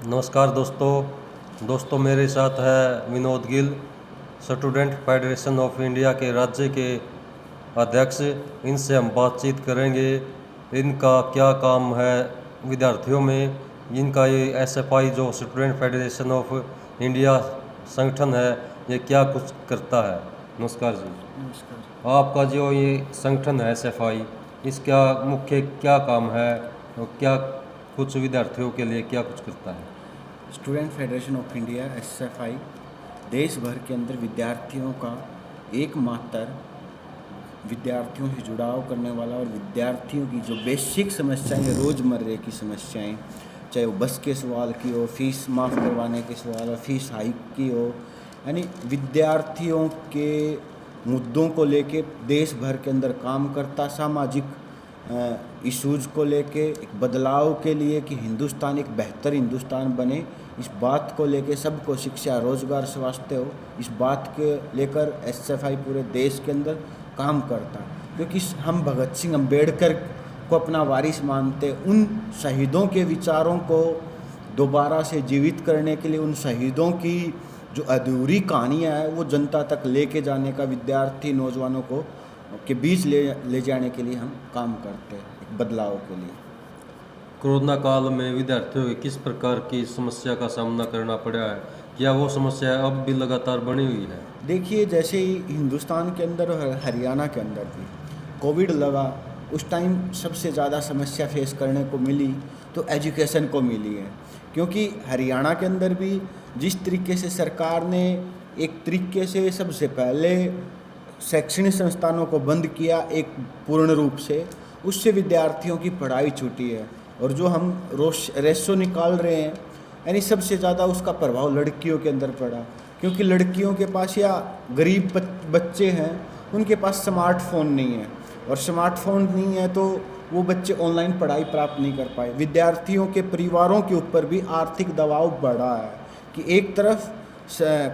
नमस्कार दोस्तों मेरे साथ है Vinod Gill, student federation of India के राज्य के अध्यक्ष। इनसे हम बातचीत करेंगे, इनका क्या काम है विद्यार्थियों में, इनका ये एसएफआई जो स्टूडेंट फेडरेशन ऑफ इंडिया संगठन है ये क्या कुछ करता है। नमस्कार जी। नमस्कार। आपका जो ये संगठन है एसएफआई, इसका मुख्य क्या काम है और क्या कुछ विद्यार्थियों के लिए क्या कुछ करता है। Student federation of India SFI देश भर के अंदर विद्यार्थियों का एकमात्र विद्यार्थियों से जुड़ाव करने वाला और विद्यार्थियों की जो बेसिक समस्याएं रोज़मर्रे की समस्याएं, चाहे वो बस के सवाल की हो, फीस माफ़ करवाने के सवाल हो, फीस हाइक की हो, यानी विद्यार्थियों के मुद्दों को लेके देश भर के अंदर काम करता, सामाजिक इशूज़ को लेके एक बदलाव के लिए कि हिंदुस्तान एक बेहतर हिंदुस्तान बने, इस बात को लेके सबको शिक्षा, रोज़गार, स्वास्थ्य हो, इस बात के लेकर एसएफआई पूरे देश के अंदर काम करता। क्योंकि हम भगत सिंह अम्बेडकर को अपना वारिस मानते, उन शहीदों के विचारों को दोबारा से जीवित करने के लिए, उन शहीदों की जो अधूरी कहानियाँ हैं वो जनता तक लेके जाने का, विद्यार्थी नौजवानों को के बीच ले जाने के लिए हम काम करते हैं, एक बदलाव के लिए। कोरोना काल में विद्यार्थियों को किस प्रकार की समस्या का सामना करना पड़ा है, क्या वो समस्या अब भी लगातार बनी हुई है। देखिए, जैसे ही हिंदुस्तान के अंदर और हरियाणा के अंदर भी कोविड लगा, उस टाइम सबसे ज़्यादा समस्या फेस करने को मिली तो एजुकेशन को मिली है। क्योंकि हरियाणा के अंदर भी जिस तरीके से सरकार ने एक तरीके से सबसे पहले शैक्षणिक संस्थानों को बंद किया एक पूर्ण रूप से, उससे विद्यार्थियों की पढ़ाई छूटी है। और जो हम रेशो निकाल रहे हैं, यानी सबसे ज़्यादा उसका प्रभाव लड़कियों के अंदर पड़ा। क्योंकि लड़कियों के पास या गरीब बच्चे हैं, उनके पास स्मार्टफोन नहीं है, और स्मार्टफोन नहीं है तो वो बच्चे ऑनलाइन पढ़ाई प्राप्त नहीं कर पाए। विद्यार्थियों के परिवारों के ऊपर भी आर्थिक दबाव बढ़ा है कि एक तरफ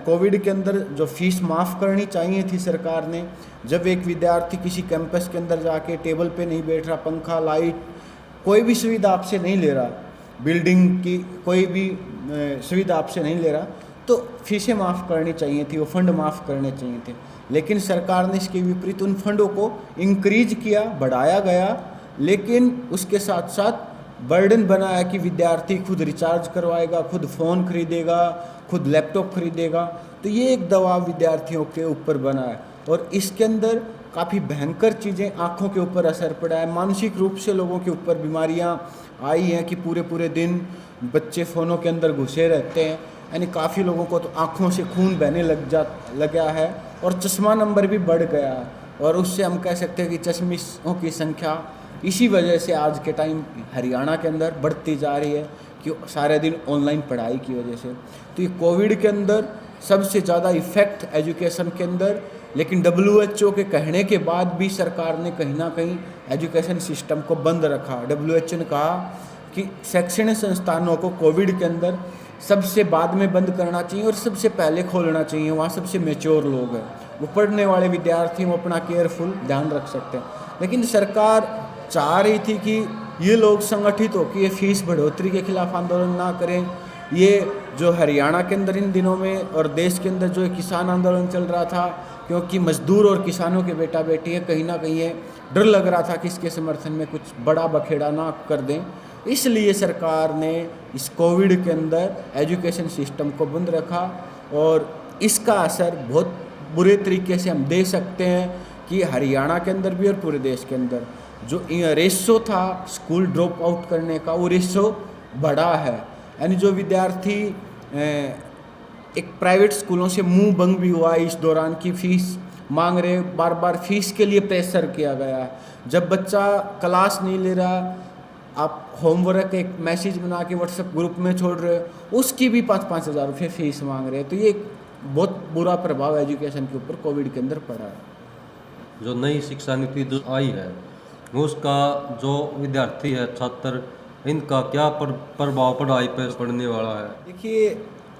कोविड के अंदर जो फीस माफ़ करनी चाहिए थी सरकार ने, जब एक विद्यार्थी किसी कैंपस के अंदर जाके टेबल पे नहीं बैठ रहा, पंखा, लाइट, कोई भी सुविधा आपसे नहीं ले रहा, बिल्डिंग की कोई भी सुविधा आपसे नहीं ले रहा, तो फीसें माफ़ करनी चाहिए थी, वो फंड माफ़ करने चाहिए थे। लेकिन सरकार ने इसके विपरीत उन फंडों को इंक्रीज किया, बढ़ाया गया, लेकिन उसके साथ साथ बर्डन बनाया कि विद्यार्थी खुद रिचार्ज करवाएगा, खुद फ़ोन खरीदेगा, खुद लैपटॉप खरीदेगा। तो ये एक दबाव विद्यार्थियों के ऊपर बना है, और इसके अंदर काफ़ी भयंकर चीज़ें, आँखों के ऊपर असर पड़ा है, मानसिक रूप से लोगों के ऊपर बीमारियाँ आई हैं कि पूरे पूरे दिन बच्चे फ़ोनों के अंदर घुसे रहते हैं। यानी काफ़ी लोगों को तो आँखों से खून बहने लगा है, और चश्मा नंबर भी बढ़ गया है। और उससे हम कह सकते हैं कि चश्मिशों की संख्या इसी वजह से आज के टाइम हरियाणा के अंदर बढ़ती जा रही है, कि सारे दिन ऑनलाइन पढ़ाई की वजह से। तो ये कोविड के अंदर सबसे ज़्यादा इफ़ेक्ट एजुकेशन के अंदर, लेकिन WHO के कहने के बाद भी सरकार ने कहीं ना कहीं एजुकेशन सिस्टम को बंद रखा। WHO ने कहा कि शैक्षणिक संस्थानों को कोविड के अंदर सबसे बाद में बंद करना चाहिए और सबसे पहले खोलना चाहिए, वहाँ सबसे मैच्योर लोग हैं, वो पढ़ने वाले विद्यार्थी वो अपना केयरफुल ध्यान रख सकते हैं। लेकिन सरकार चाह रही थी कि ये लोग संगठित हो कि ये फीस बढ़ोतरी के खिलाफ आंदोलन ना करें। ये जो हरियाणा के अंदर इन दिनों में और देश के अंदर जो किसान आंदोलन चल रहा था, क्योंकि मजदूर और किसानों के बेटा बेटी है, कहीं ना कहीं ये डर लग रहा था कि इसके समर्थन में कुछ बड़ा बखेड़ा ना कर दें, इसलिए सरकार ने इस कोविड के अंदर एजुकेशन सिस्टम को बंद रखा। और इसका असर बहुत बुरे तरीके से हम दे सकते हैं कि हरियाणा के अंदर भी और पूरे देश के अंदर जो रेशो था स्कूल ड्रॉप आउट करने का, वो रेशो बढ़ा है। यानी जो विद्यार्थी एक प्राइवेट स्कूलों से मुंह बंद भी हुआ इस दौरान की फीस मांग रहे, बार बार फीस के लिए प्रेशर किया गया। जब बच्चा क्लास नहीं ले रहा, आप होमवर्क एक मैसेज बना के व्हाट्सएप ग्रुप में छोड़ रहे हो, उसकी भी 5-5 हज़ार रुपये फीस मांग रहे हैं। तो ये बहुत बुरा प्रभाव एजुकेशन के ऊपर कोविड के अंदर पड़ा है। जो नई शिक्षा नीति जो आई है, उसका जो विद्यार्थी है, छात्र, इनका क्या प्रभाव पढ़ाई पर पड़ने वाला है। देखिए,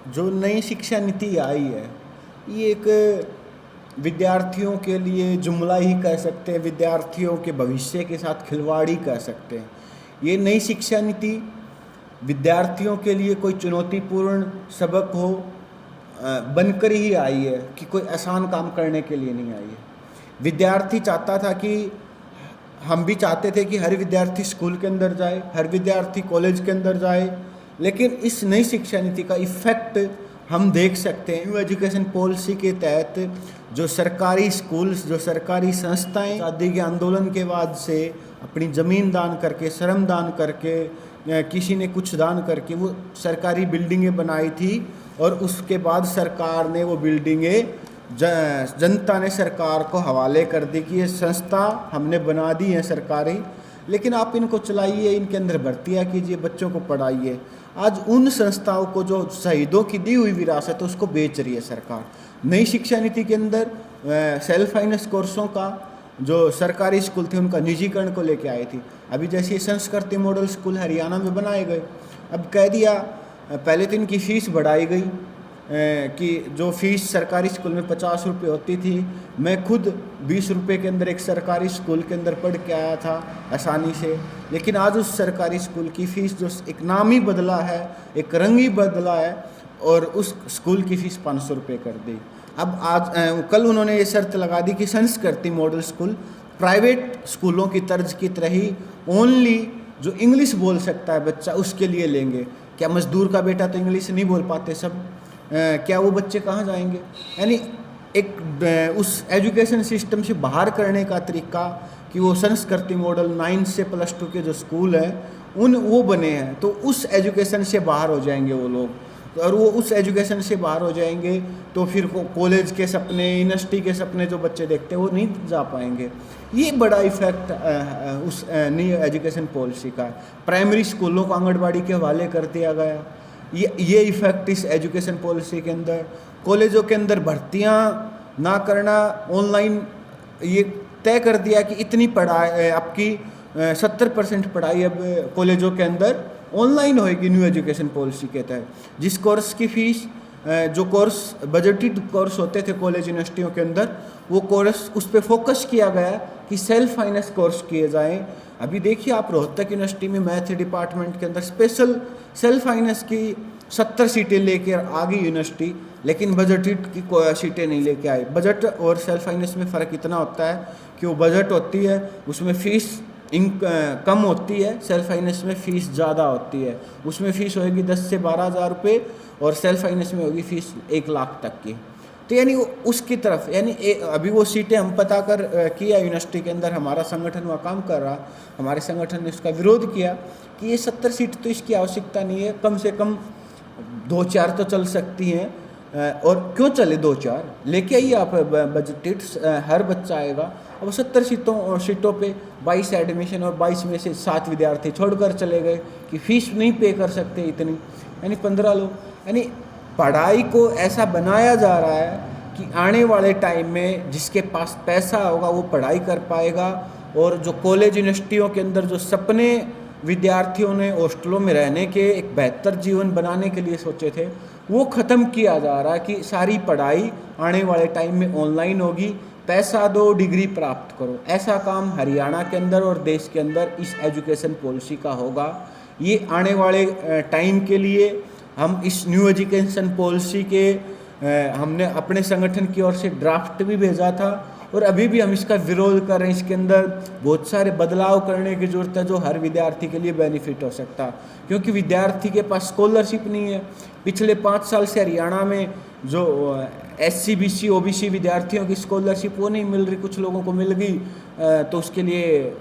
जो नई शिक्षा नीति आई है, ये एक विद्यार्थियों के लिए जुमला ही कह सकते हैं, विद्यार्थियों के भविष्य के साथ खिलवाड़ ही कह सकते हैं। ये नई शिक्षा नीति विद्यार्थियों के लिए कोई चुनौतीपूर्ण सबक हो बनकर ही आई है, कि कोई आसान काम करने के लिए नहीं आई है। विद्यार्थी चाहता था कि हम भी चाहते थे कि हर विद्यार्थी स्कूल के अंदर जाए, हर विद्यार्थी कॉलेज के अंदर जाए, लेकिन इस नई शिक्षा नीति का इफ़ेक्ट हम देख सकते हैं। न्यू एजुकेशन पॉलिसी के तहत जो सरकारी स्कूल्स, जो सरकारी संस्थाएं आज़ादी के आंदोलन के बाद से अपनी ज़मीन दान करके, श्रम दान करके, किसी ने कुछ दान करके वो सरकारी बिल्डिंगें बनाई थी, और उसके बाद सरकार ने वो बिल्डिंगें जनता ने सरकार को हवाले कर दी कि ये संस्था हमने बना दी है सरकारी, लेकिन आप इनको चलाइए, इनके अंदर भर्तियाँ कीजिए, बच्चों को पढ़ाइए। आज उन संस्थाओं को जो शहीदों की दी हुई विरासत है उसको बेच रही है सरकार। नई शिक्षा नीति के अंदर सेल्फ फाइनेंस कोर्सों का जो सरकारी स्कूल थे उनका निजीकरण को लेके आई थी। अभी जैसे संस्कृति मॉडल स्कूल हरियाणा में बनाए गए, अब कह दिया, पहले तो इनकी फ़ीस बढ़ाई गई कि जो फ़ीस सरकारी स्कूल में 50 रुपये होती थी, मैं खुद 20 रुपये के अंदर एक सरकारी स्कूल के अंदर पढ़ के आया था आसानी से, लेकिन आज उस सरकारी स्कूल की फ़ीस जो एक नाम ही बदला है, एक रंग ही बदला है, और उस स्कूल की फ़ीस 500 रुपये कर दी। अब कल उन्होंने ये शर्त लगा दी कि संस्कृति मॉडल स्कूल प्राइवेट स्कूलों की तर्ज की तरह ही ओनली जो इंग्लिश बोल सकता है बच्चा उसके लिए लेंगे। क्या मज़दूर का बेटा तो इंग्लिश नहीं बोल पाते सब, क्या वो बच्चे कहाँ जाएंगे? यानी एक उस एजुकेशन सिस्टम से बाहर करने का तरीका कि वो संस्कृति मॉडल 9 से +2 के जो स्कूल हैं वो बने हैं, तो उस एजुकेशन से बाहर हो जाएंगे वो लोग, और वो उस एजुकेशन से बाहर हो जाएंगे तो फिर कॉलेज के सपने, यूनिवर्सिटी के सपने जो बच्चे देखते हैं वो नहीं जा पाएंगे। ये बड़ा इफ़ेक्ट उस नई एजुकेशन पॉलिसी का। प्राइमरी स्कूलों को आंगनबाड़ी के हवाले कर दिया गया, ये इफ़ेक्ट इस एजुकेशन पॉलिसी के अंदर। कॉलेजों के अंदर भर्तियां ना करना, ऑनलाइन ये तय कर दिया कि इतनी पढ़ाई, आपकी 70% पढ़ाई अब कॉलेजों के अंदर ऑनलाइन होएगी न्यू एजुकेशन पॉलिसी के तहत। जिस कोर्स की फ़ीस, जो कोर्स बजटेड कोर्स होते थे कॉलेज यूनिवर्सिटियों के अंदर, वो कोर्स उस पर फोकस किया गया कि सेल्फ फाइनेंस कोर्स किए जाएं। अभी देखिए आप रोहतक यूनिवर्सिटी में मैथ डिपार्टमेंट के अंदर स्पेशल सेल्फ फाइनेंस की 70 सीटें लेकर आ गई यूनिवर्सिटी, लेकिन बजटेड की सीटें नहीं लेके आई। बजट और सेल्फ फाइनेंस में फ़र्क इतना होता है कि वो बजट होती है उसमें फ़ीस कम होती है, सेल्फ फाइनेंस में फ़ीस ज़्यादा होती है। उसमें फ़ीस होगी 10 से 12 हज़ार रुपये, और सेल्फ फाइनेंस में होगी फ़ीस 1 लाख तक की। तो यानी उसकी तरफ, यानी अभी वो सीटें हम पता कर किया यूनिवर्सिटी के अंदर, हमारा संगठन वहाँ काम कर रहा, हमारे संगठन ने उसका विरोध किया कि ये 70 सीट तो इसकी आवश्यकता नहीं है, कम से कम 2-4 तो चल सकती हैं, और क्यों चले 2-4, लेके आइए आप बजटेड, हर बच्चा आएगा। अब 70 सीटों पे 22 एडमिशन, और 22 में से 7 विद्यार्थी छोड़कर चले गए कि फ़ीस नहीं पे कर सकते इतनी, यानी 15 लोग। यानी पढ़ाई को ऐसा बनाया जा रहा है कि आने वाले टाइम में जिसके पास पैसा होगा वो पढ़ाई कर पाएगा, और जो कॉलेज यूनिवर्सिटियों के अंदर जो सपने विद्यार्थियों ने हॉस्टलों में रहने के एक बेहतर जीवन बनाने के लिए सोचे थे, वो ख़त्म किया जा रहा है कि सारी पढ़ाई आने वाले टाइम में ऑनलाइन होगी, पैसा दो, डिग्री प्राप्त करो। ऐसा काम हरियाणा के अंदर और देश के अंदर इस एजुकेशन पॉलिसी का होगा। ये आने वाले टाइम के लिए हम इस न्यू एजुकेशन पॉलिसी के हमने अपने संगठन की ओर से ड्राफ्ट भी भेजा था, और अभी भी हम इसका विरोध कर रहे हैं। इसके अंदर बहुत सारे बदलाव करने की ज़रूरत है जो हर विद्यार्थी के लिए बेनिफिट हो सकता, क्योंकि विद्यार्थी के पास स्कॉलरशिप नहीं है। पिछले 5 साल से हरियाणा में जो SC BC OBC विद्यार्थियों की स्कॉलरशिप वो नहीं मिल रही, कुछ लोगों को मिल गई तो उसके लिए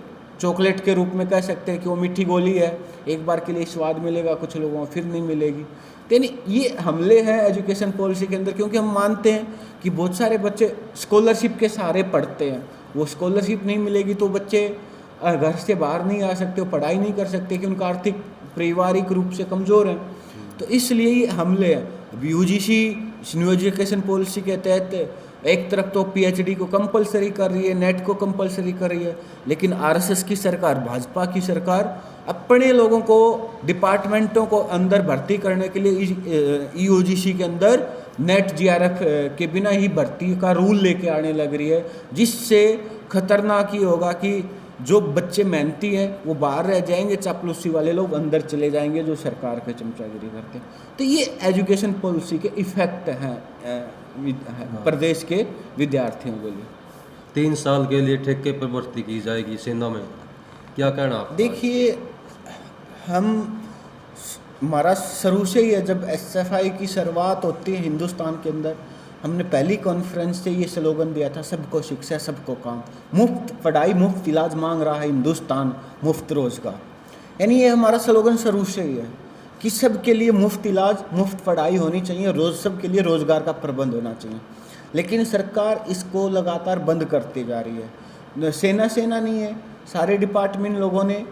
चॉकलेट के रूप में कह सकते हैं कि वो मीठी गोली है, एक बार के लिए स्वाद मिलेगा, कुछ लोगों को फिर नहीं मिलेगी। यानी ये हमले हैं एजुकेशन पॉलिसी के अंदर, क्योंकि हम मानते हैं कि बहुत सारे बच्चे स्कॉलरशिप के सहारे पढ़ते हैं, वो स्कॉलरशिप नहीं मिलेगी तो बच्चे घर से बाहर नहीं आ सकते, वो पढ़ाई नहीं कर सकते कि उनका आर्थिक पारिवारिक रूप से कमज़ोर हैं। तो इसलिए ये हमले हैं। अब UGC न्यू एजुकेशन पॉलिसी के तहत एक तरफ तो PhD को कंपलसरी कर रही है, नेट को कंपलसरी कर रही है, लेकिन RSS की सरकार, भाजपा की सरकार अपने लोगों को डिपार्टमेंटों को अंदर भर्ती करने के लिए EOGC के अंदर नेट GRF के बिना ही भर्ती का रूल लेके आने लग रही है, जिससे खतरनाक ही होगा कि जो बच्चे मेहनती हैं वो बाहर रह जाएंगे, चापलूसी वाले लोग अंदर चले जाएंगे जो सरकार पे चमचागिरी करते हैं। तो ये एजुकेशन पॉलिसी के इफ़ेक्ट हैं प्रदेश के विद्यार्थियों के लिए। 3 साल के लिए ठेके पर भर्ती की जाएगी सेना में, क्या कहना आपका? देखिए, हमारा शुरू से ही है, जब एसएफआई की शुरुआत होती है हिंदुस्तान के अंदर, हमने पहली कॉन्फ्रेंस से ये स्लोगन दिया था, सबको शिक्षा सबको काम, मुफ्त पढ़ाई मुफ्त इलाज मांग रहा है हिंदुस्तान, मुफ्त रोजगार। यानी ये हमारा स्लोगन शुरू से ही है कि सबके लिए मुफ्त इलाज मुफ्त पढ़ाई होनी चाहिए, सबके लिए रोजगार का प्रबंध होना चाहिए। लेकिन सरकार इसको लगातार बंद करती जा रही है। सेना नहीं है, सारे डिपार्टमेंट लोगों ने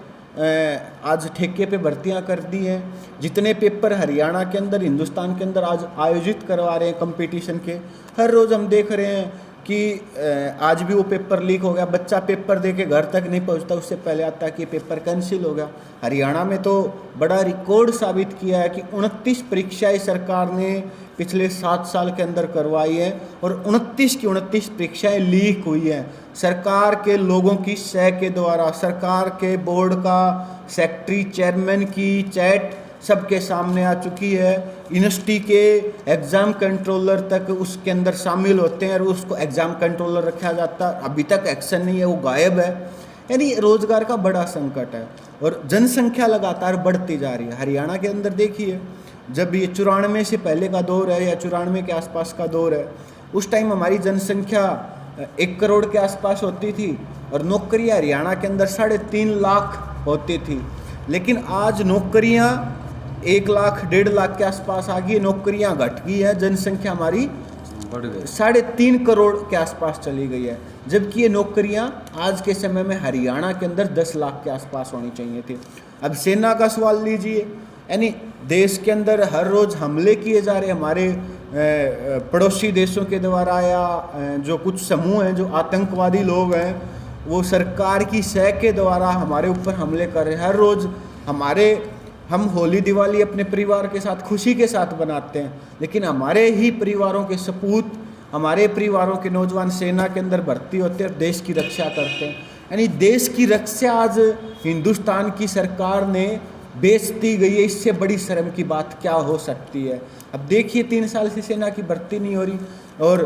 आज ठेके पे भर्तियां कर दी हैं। जितने पेपर हरियाणा के अंदर, हिंदुस्तान के अंदर आज आयोजित करवा रहे हैं कंपटीशन के, हर रोज़ हम देख रहे हैं कि आज भी वो पेपर लीक हो गया, बच्चा पेपर दे के घर तक नहीं पहुंचता, उससे पहले आता है कि पेपर कैंसिल हो गया। हरियाणा में तो बड़ा रिकॉर्ड साबित किया है कि 29 परीक्षाएं सरकार ने पिछले 7 साल के अंदर करवाई है और 29 की 29 परीक्षाएं लीक हुई हैं सरकार के लोगों की सह के द्वारा। सरकार के बोर्ड का सेक्रेटरी, चेयरमैन की चैट सबके सामने आ चुकी है। यूनिवर्सिटी के एग्ज़ाम कंट्रोलर तक उसके अंदर शामिल होते हैं और उसको एग्ज़ाम कंट्रोलर रखा जाता है, अभी तक एक्शन नहीं है, वो गायब है। यानी रोज़गार का बड़ा संकट है और जनसंख्या लगातार बढ़ती जा रही है। हरियाणा के अंदर देखिए, जब ये 94 से पहले का दौर है या 94 के आसपास का दौर है, उस टाइम हमारी जनसंख्या 1 करोड़ के आसपास होती थी और नौकरियां हरियाणा के अंदर 3.5 लाख होती थी। लेकिन आज नौकरियां 1 लाख 1.5 लाख के आसपास आ गई, नौकरियां घट गई है, जनसंख्या हमारी बढ़ गई, 3.5 करोड़ के आसपास चली गई है। जबकि ये नौकरियां आज के समय में हरियाणा के अंदर 10 लाख के आसपास होनी चाहिए थी। अब सेना का सवाल लीजिए, यानी देश के अंदर हर रोज़ हमले किए जा रहे, हमारे पड़ोसी देशों के द्वारा या जो कुछ समूह हैं, जो आतंकवादी लोग हैं, वो सरकार की सह के द्वारा हमारे ऊपर हमले कर रहे हैं। हर रोज़ हम होली दिवाली अपने परिवार के साथ खुशी के साथ बनाते हैं, लेकिन हमारे ही परिवारों के सपूत, हमारे परिवारों के नौजवान सेना के अंदर भर्ती होते हैं और देश की रक्षा करते हैं। यानी देश की रक्षा आज हिंदुस्तान की सरकार ने बेच दी गई है। इससे बड़ी शर्म की बात क्या हो सकती है? अब देखिए, 3 साल से सेना की भर्ती नहीं हो रही और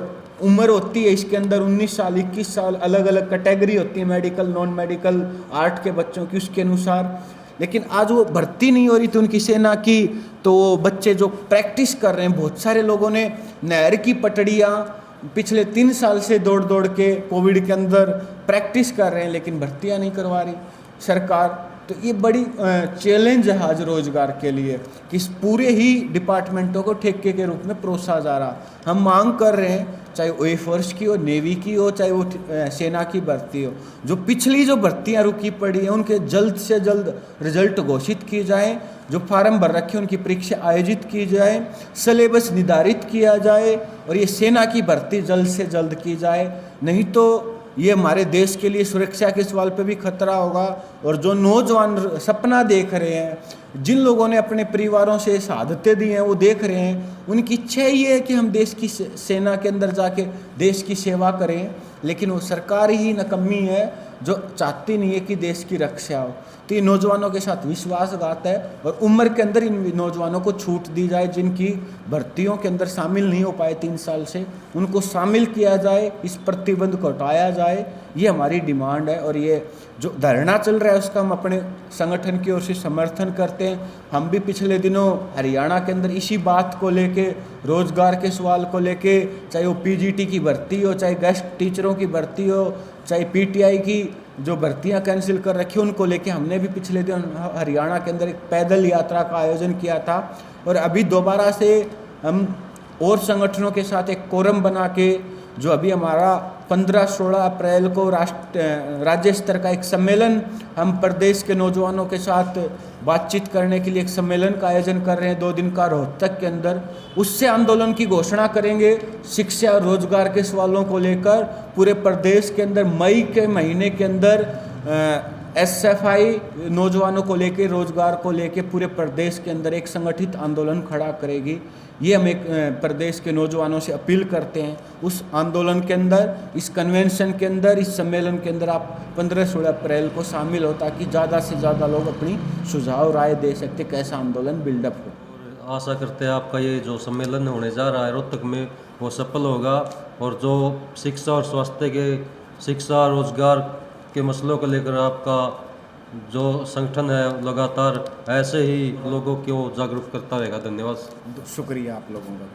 उम्र होती है इसके अंदर 19 साल 21 साल, अलग अलग कैटेगरी होती है, मेडिकल नॉन मेडिकल आर्ट के बच्चों की, उसके अनुसार। लेकिन आज वो भर्ती नहीं हो रही थी उनकी सेना की, तो बच्चे जो प्रैक्टिस कर रहे हैं, बहुत सारे लोगों ने नहर की पटड़ियाँ पिछले 3 साल से दौड़ दौड़ के कोविड के अंदर प्रैक्टिस कर रहे हैं, लेकिन भर्तियाँ नहीं करवा रही सरकार। तो ये बड़ी चैलेंज है आज रोजगार के कि इस पूरे ही डिपार्टमेंटों को ठेके के रूप में परोसा जा रहा। हम मांग कर रहे हैं, चाहे वो एयरफोर्स की हो, नेवी की हो, चाहे वो सेना की भर्ती हो, जो पिछली जो भर्तियां रुकी पड़ी हैं उनके जल्द से जल्द रिजल्ट घोषित किए जाएं, जो फार्म भर रखे उनकी परीक्षा आयोजित की जाए, सिलेबस निर्धारित किया जाए और ये सेना की भर्ती जल्द से जल्द की जाए। नहीं तो ये हमारे देश के लिए सुरक्षा के सवाल पे भी खतरा होगा। और जो नौजवान सपना देख रहे हैं, जिन लोगों ने अपने परिवारों से शहादतें दी हैं, वो देख रहे हैं, उनकी इच्छा ये है कि हम देश की सेना के अंदर जाके देश की सेवा करें, लेकिन वो सरकार ही नकम्मी है जो चाहती नहीं है कि देश की रक्षा हो। तो ये नौजवानों के साथ विश्वासघात है और उम्र के अंदर इन नौजवानों को छूट दी जाए, जिनकी भर्तियों के अंदर शामिल नहीं हो पाए 3 साल से, उनको शामिल किया जाए, इस प्रतिबंध को हटाया जाए। ये हमारी डिमांड है और ये जो धरना चल रहा है उसका हम अपने संगठन की ओर से समर्थन करते हैं। हम भी पिछले दिनों हरियाणा के अंदर इसी बात को लेके, रोजगार के सवाल को लेके, चाहे वो पीजीटी की भर्ती हो, चाहे गेस्ट टीचरों की भर्ती हो, चाहे पीटीआई की जो भर्तियां कैंसिल कर रखी, उनको लेके हमने भी पिछले दिन हरियाणा के अंदर एक पैदल यात्रा का आयोजन किया था। और अभी दोबारा से हम और संगठनों के साथ एक कोरम बना के, जो अभी हमारा 15-16 अप्रैल को राज्य स्तर का एक सम्मेलन, हम प्रदेश के नौजवानों के साथ बातचीत करने के लिए एक सम्मेलन का आयोजन कर रहे हैं 2 दिन का रोहतक के अंदर। उससे आंदोलन की घोषणा करेंगे शिक्षा और रोजगार के सवालों को लेकर। पूरे प्रदेश के अंदर मई के महीने के अंदर एसएफआई नौजवानों को लेके, रोजगार को लेके पूरे प्रदेश के अंदर एक संगठित आंदोलन खड़ा करेगी। ये हम एक प्रदेश के नौजवानों से अपील करते हैं। उस आंदोलन के अंदर, इस कन्वेंशन के अंदर, इस सम्मेलन के अंदर आप 15-16 अप्रैल को शामिल हो, ताकि ज़्यादा से ज़्यादा लोग अपनी सुझाव राय दे सकते कैसा आंदोलन बिल्डअप हो। और आशा करते हैं आपका ये जो सम्मेलन होने जा रहा है रोहतक में वो सफल होगा, और जो शिक्षा और स्वास्थ्य के, शिक्षा रोजगार के मसलों को लेकर आपका जो संगठन है लगातार ऐसे ही लोगों को जागरूक करता रहेगा। धन्यवाद। शुक्रिया आप लोगों का।